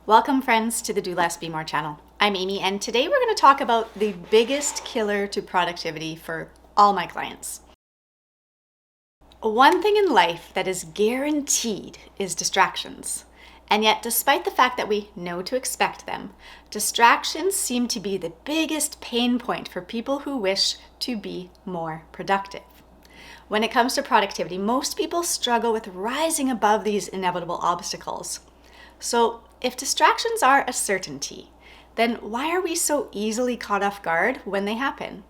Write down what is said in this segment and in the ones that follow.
Welcome friends to the Do Less, Be More channel. I'm Amy and today we're going to talk about the biggest killer to productivity for all my clients. One thing in life that is guaranteed is distractions. And yet, despite the fact that we know to expect them, distractions seem to be the biggest pain point for people who wish to be more productive. When it comes to productivity, most people struggle with rising above these inevitable obstacles. So, if distractions are a certainty, then why are we so easily caught off guard when they happen?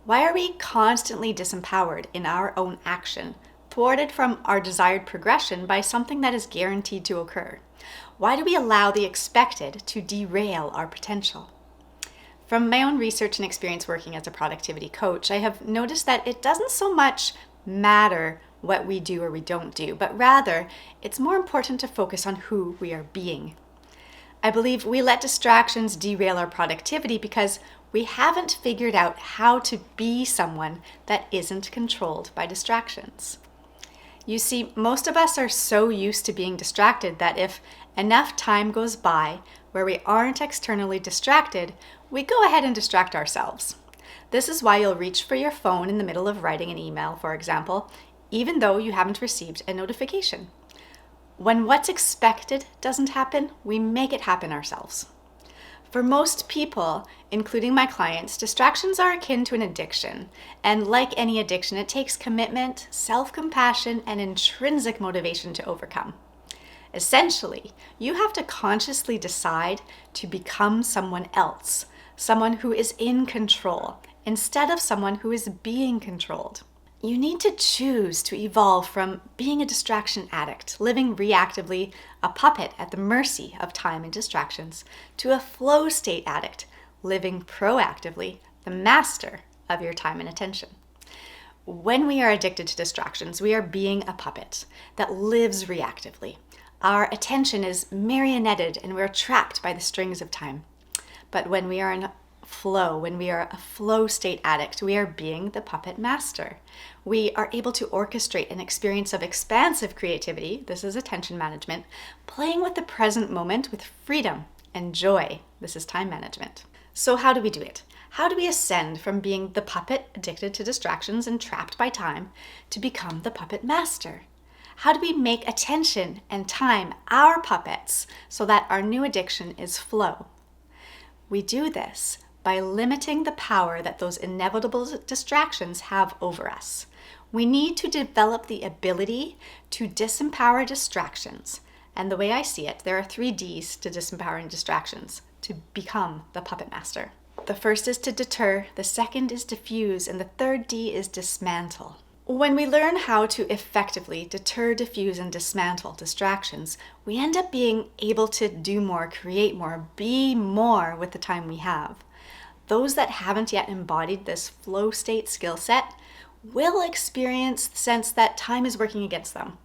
Why are we constantly disempowered in our own action, thwarted from our desired progression by something that is guaranteed to occur? Why do we allow the expected to derail our potential? From my own research and experience working as a productivity coach, I have noticed that it doesn't so much matter what we do or we don't do, but rather it's more important to focus on who we are being. I believe we let distractions derail our productivity because we haven't figured out how to be someone that isn't controlled by distractions. You see, most of us are so used to being distracted that if enough time goes by where we aren't externally distracted, we go ahead and distract ourselves. This is why you'll reach for your phone in the middle of writing an email, for example, even though you haven't received a notification. When what's expected doesn't happen, we make it happen ourselves. For most people, including my clients, distractions are akin to an addiction. And like any addiction, it takes commitment, self-compassion, and intrinsic motivation to overcome. Essentially, you have to consciously decide to become someone else, someone who is in control, instead of someone who is being controlled. You need to choose to evolve from being a distraction addict, living reactively, a puppet at the mercy of time and distractions, to a flow state addict, living proactively, the master of your time and attention. When we are addicted to distractions, we are being a puppet that lives reactively. Our attention is marionetted and we're trapped by the strings of time. But when we are in flow, when we are a flow state addict, we are being the puppet master. We are able to orchestrate an experience of expansive creativity, this is attention management, playing with the present moment with freedom and joy, this is time management. So how do we do it? How do we ascend from being the puppet addicted to distractions and trapped by time to become the puppet master? How do we make attention and time our puppets so that our new addiction is flow? We do this by limiting the power that those inevitable distractions have over us. We need to develop the ability to disempower distractions. And the way I see it, there are 3 Ds to disempowering distractions to become the puppet master. The first is to deter, the second is diffuse, and the third D is dismantle. When we learn how to effectively deter, diffuse, and dismantle distractions, we end up being able to do more, create more, be more with the time we have. Those that haven't yet embodied this flow state skill set will experience the sense that time is working against them.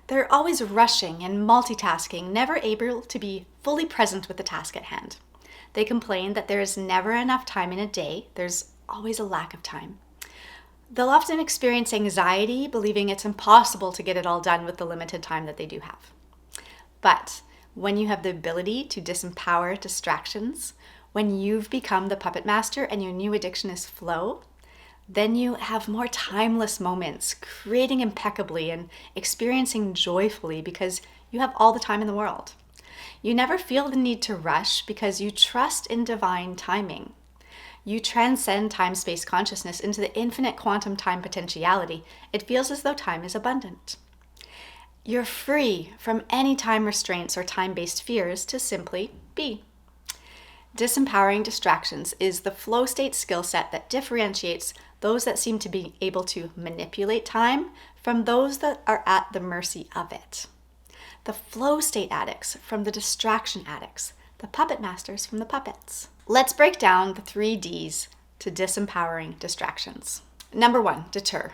They're always rushing and multitasking, never able to be fully present with the task at hand. They complain that there is never enough time in a day, there's always a lack of time. They'll often experience anxiety, believing it's impossible to get it all done with the limited time that they do have. But when you have the ability to disempower distractions, when you've become the puppet master and your new addiction is flow, then you have more timeless moments, creating impeccably and experiencing joyfully because you have all the time in the world. You never feel the need to rush because you trust in divine timing. You transcend time-space consciousness into the infinite quantum time potentiality. It feels as though time is abundant. You're free from any time restraints or time-based fears to simply be. Disempowering distractions is the flow state skill set that differentiates those that seem to be able to manipulate time from those that are at the mercy of it. The flow state addicts from the distraction addicts, the puppet masters from the puppets. Let's break down the 3 Ds to disempowering distractions. Number 1, deter.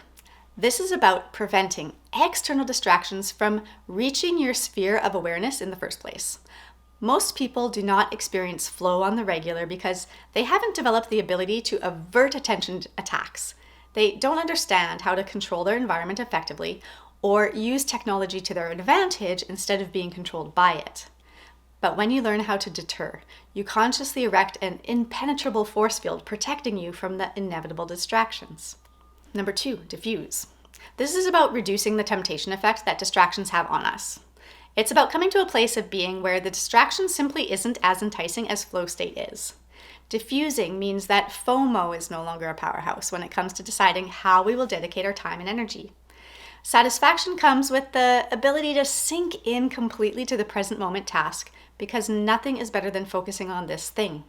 This is about preventing external distractions from reaching your sphere of awareness in the first place. Most people do not experience flow on the regular because they haven't developed the ability to avert attention attacks. They don't understand how to control their environment effectively or use technology to their advantage instead of being controlled by it. But when you learn how to deter, you consciously erect an impenetrable force field protecting you from the inevitable distractions. Number 2, diffuse. This is about reducing the temptation effect that distractions have on us. It's about coming to a place of being where the distraction simply isn't as enticing as flow state is. Diffusing means that FOMO is no longer a powerhouse when it comes to deciding how we will dedicate our time and energy. Satisfaction comes with the ability to sink in completely to the present moment task because nothing is better than focusing on this thing.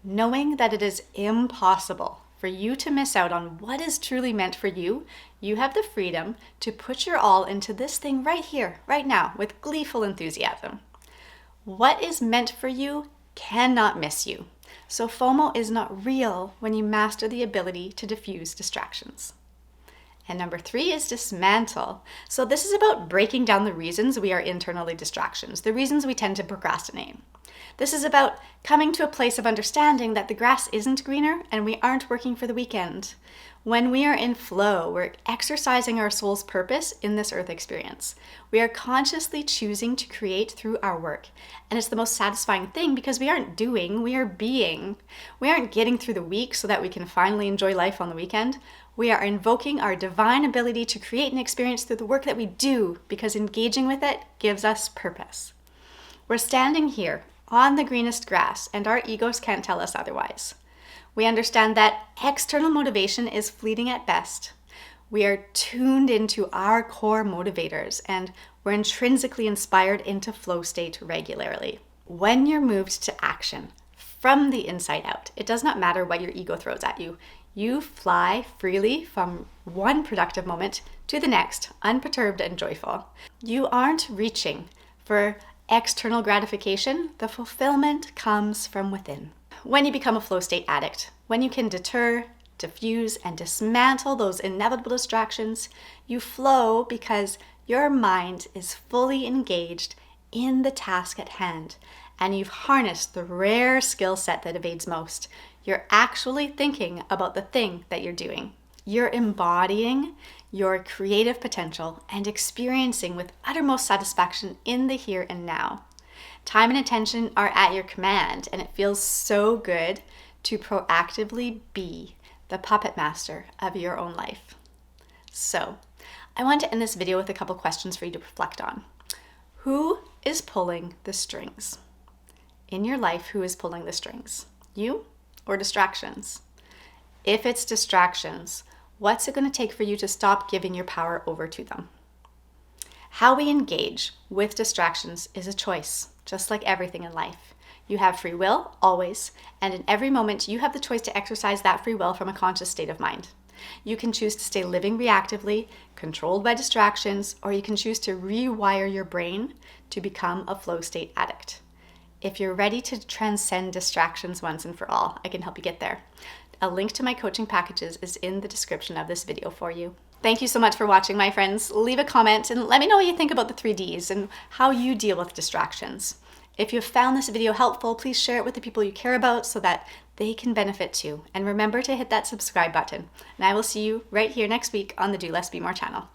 Knowing that it is impossible for you to miss out on what is truly meant for you, you have the freedom to put your all into this thing right here, right now, with gleeful enthusiasm. What is meant for you cannot miss you. So FOMO is not real when you master the ability to diffuse distractions. And number 3 is dismantle. So this is about breaking down the reasons we are internally distractions, the reasons we tend to procrastinate. This is about coming to a place of understanding that the grass isn't greener and we aren't working for the weekend. When we are in flow, we're exercising our soul's purpose in this earth experience. We are consciously choosing to create through our work. And it's the most satisfying thing because we aren't doing, we are being. We aren't getting through the week so that we can finally enjoy life on the weekend. We are invoking our divine ability to create an experience through the work that we do because engaging with it gives us purpose. We're standing here on the greenest grass and our egos can't tell us otherwise. We understand that external motivation is fleeting at best. We are tuned into our core motivators and we're intrinsically inspired into flow state regularly. When you're moved to action from the inside out, it does not matter what your ego throws at you. You fly freely from one productive moment to the next, unperturbed and joyful. You aren't reaching for external gratification. The fulfillment comes from within. When you become a flow state addict, when you can deter, diffuse, and dismantle those inevitable distractions, you flow because your mind is fully engaged in the task at hand, and you've harnessed the rare skill set that evades most. You're actually thinking about the thing that you're doing. You're embodying your creative potential and experiencing with uttermost satisfaction in the here and now. Time and attention are at your command, and it feels so good to proactively be the puppet master of your own life. So, I want to end this video with a couple questions for you to reflect on. Who is pulling the strings? In your life, who is pulling the strings? You or distractions? If it's distractions, what's it going to take for you to stop giving your power over to them? How we engage with distractions is a choice, just like everything in life. You have free will, always, and in every moment you have the choice to exercise that free will from a conscious state of mind. You can choose to stay living reactively, controlled by distractions, or you can choose to rewire your brain to become a flow state addict. If you're ready to transcend distractions once and for all, I can help you get there. A link to my coaching packages is in the description of this video for you. Thank you so much for watching, my friends. Leave a comment and let me know what you think about the 3 Ds and how you deal with distractions. If you have found this video helpful, please share it with the people you care about so that they can benefit too. And remember to hit that subscribe button. And I will see you right here next week on the Do Less Be More channel.